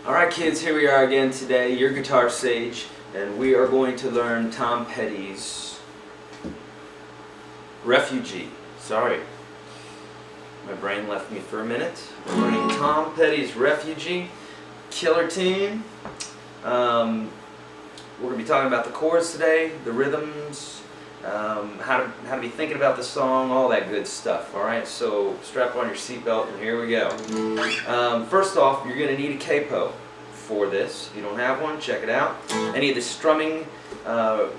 Alright kids, here we are again today, your Guitar Sage, and we are going to learn Tom Petty's Refugee. Sorry, my brain left me for a minute. We're learning Tom Petty's Refugee, killer tune. We're going to be talking about the chords today, the rhythms, how to be thinking about the song, all that good stuff. Alright, so strap on your seatbelt and here we go. First off, you're going to need a capo for this. If you don't have one, check it out. Any of the strumming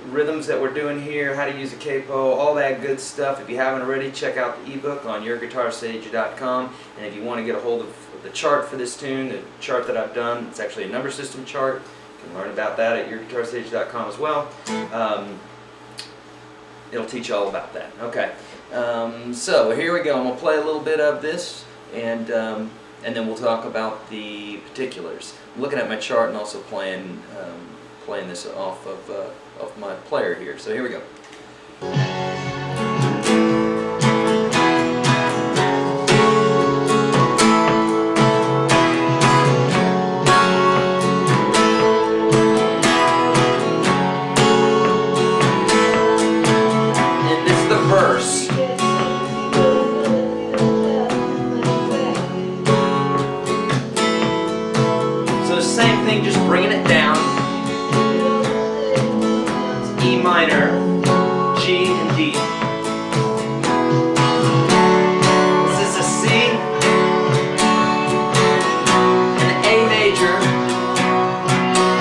rhythms that we're doing here, how to use a capo, all that good stuff. If you haven't already, check out the ebook on YourGuitarSage.com. And if you want to get a hold of the chart for this tune, the chart that I've done, it's actually a number system chart. You can learn about that at YourGuitarSage.com as well. It'll teach you all about that. Okay, so here we go. I'm going to play a little bit of this, and then we'll talk about the particulars. I'm looking at my chart and also playing this off of my player here. So here we go. Same thing, just bringing it down. It's E minor, G, and D. This is a C, an A major,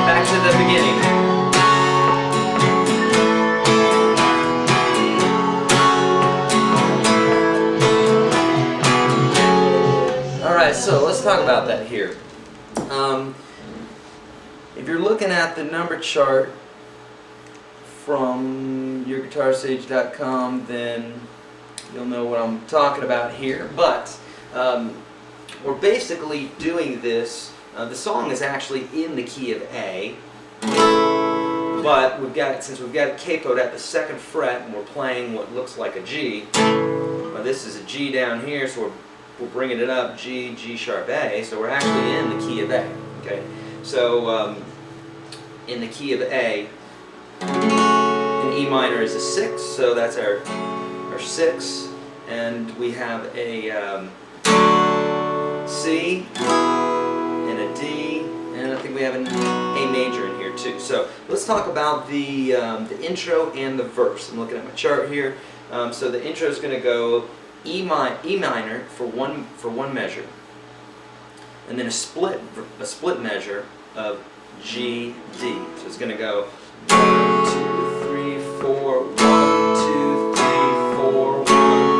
back to the beginning. Alright, so let's talk about that here. If you're looking at the number chart from YourGuitarSage.com, then you'll know what I'm talking about here. But we're basically doing this. The song is actually in the key of A, but since we've got it capoed at the 2nd fret, and we're playing what looks like a G. This is a G down here, so we're bringing it up, G, G sharp A, so we're actually in the key of A. Okay, so in the key of A, an E minor is a 6, so that's our 6, and we have a C and a D, and I think we have an A major in here too. So let's talk about the intro and the verse. I'm looking at my chart here. So the intro is going to go E minor for one measure, and then a split measure of G, D. So it's going to go 1, 2, 3, 4, 1, 2, 3, 4, 1,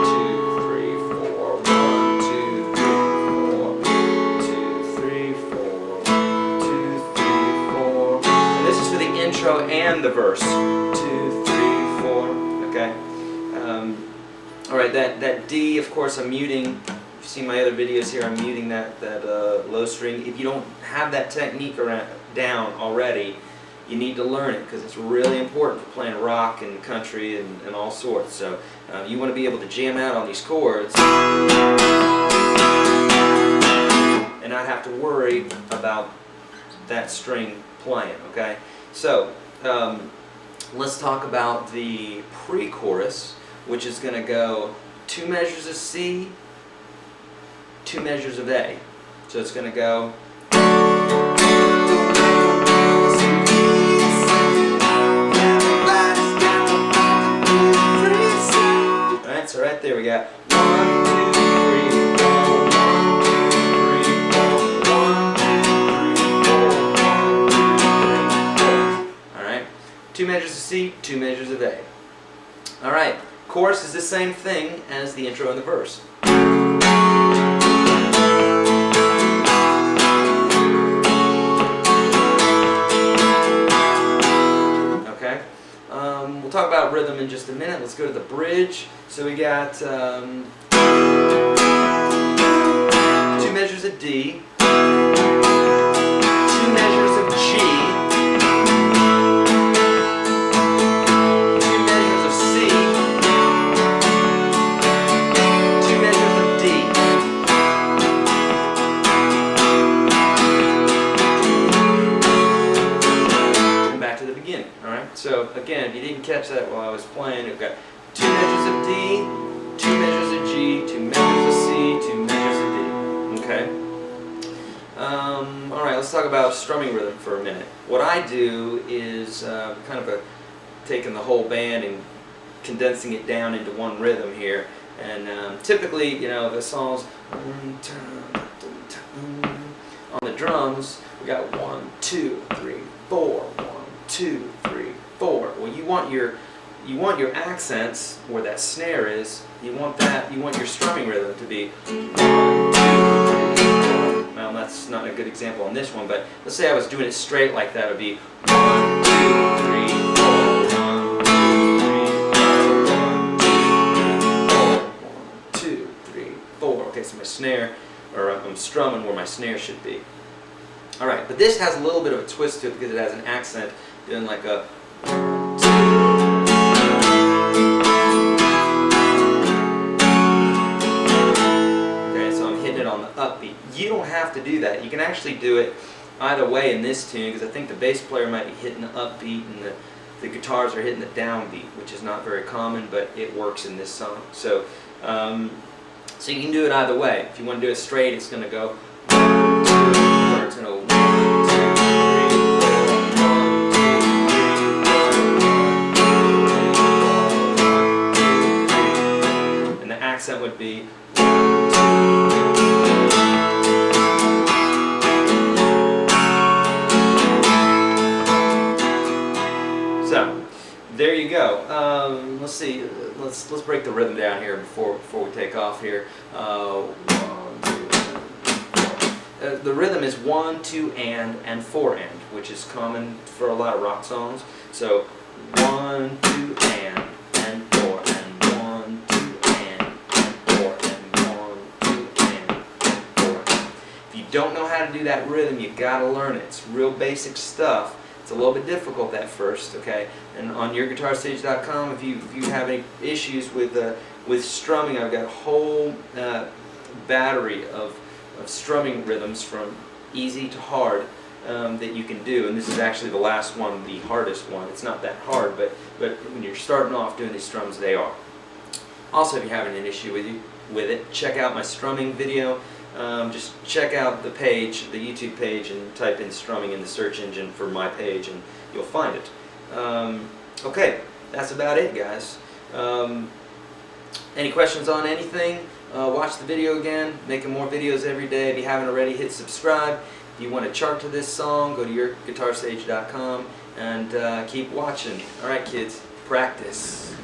2, 3, 4, 1, 2, 3, 4, 1, 2, 3, 4, 1, 2, 3, 4. And this is for the intro and the verse. 2, 3, 4. Okay. Alright, that D, of course, I'm muting. You've seen my other videos here, I'm muting that low string. If you don't have that technique down already, you need to learn it because it's really important for playing rock and country and all sorts. So you want to be able to jam out on these chords and not have to worry about that string playing, okay? So let's talk about the pre-chorus, which is going to go 2 measures of C, 2 measures of A. So it's going to go. Alright, so right there we got 1, 2, 3, 4, 1, 2, 3, 4, 1, 2, 3, 4. Alright, 2 measures of C, 2 measures of A. Alright, chorus is the same thing as the intro and the verse. Okay, we'll talk about rhythm in just a minute. Let's go to the bridge. So we got 2 measures of D, 2 measures of G, 2 measures of C, 2 measures of D. back to the beginning. All right. So again, if you didn't catch that while I was playing, we've got 2 measures of D, 2 measures of G, 2 measures of C, 2 measures of D. Okay. All right. Let's talk about strumming rhythm for a minute. What I do is kind of taking the whole band and condensing it down into one rhythm here. And typically, you know, the songs on the drums, we got 1, 2, 3, 4, 1, 2, 3, 4. Well, you want your accents where that snare is. You want your strumming rhythm to be 1, 2, 3, 4. Well, that's not a good example on this one, but let's say I was doing it straight like that. It would be 1, 2, 3, 4. Okay, so my snare, or I'm strumming where my snare should be. Alright, but this has a little bit of a twist to it because it has an accent doing like a 1, 2. Okay, so I'm hitting it on the upbeat. You don't have to do that. You can actually do it either way in this tune, because I think the bass player might be hitting the upbeat and the guitars are hitting the downbeat, which is not very common, but it works in this song. So so you can do it either way. If you want to do it straight, it's going to go 1, 2, or it's going to go 1, 2, 3, 4, 1, 2, 3, 4, 1, 2, 3, 4, 1, 2, 3. And the accent would be 1, 2. So there you go. Let's see. Let's break the rhythm down here before we take off here. 1, 2, 3, 4. The rhythm is 1, 2, and 4 and, which is common for a lot of rock songs. So 1, 2, and 4, and 1, 2, and 4, and 1, 2, and 4. If you don't know how to do that rhythm, you got to learn it. It's real basic stuff. It's a little bit difficult at first, okay? And on YourGuitarSage.com, if you have any issues with strumming, I've got a whole battery of strumming rhythms from easy to hard that you can do. And this is actually the last one, the hardest one. It's not that hard, but when you're starting off doing these strums, they are. Also, if you're having an issue with it, check out my strumming video. Just check out the page, the YouTube page, and type in strumming in the search engine for my page, and you'll find it. Okay, that's about it, guys. Any questions on anything? Watch the video again. Making more videos every day. If you haven't already, hit subscribe. If you want a chart to this song, go to YourGuitarSage.com and keep watching. Alright, kids, practice.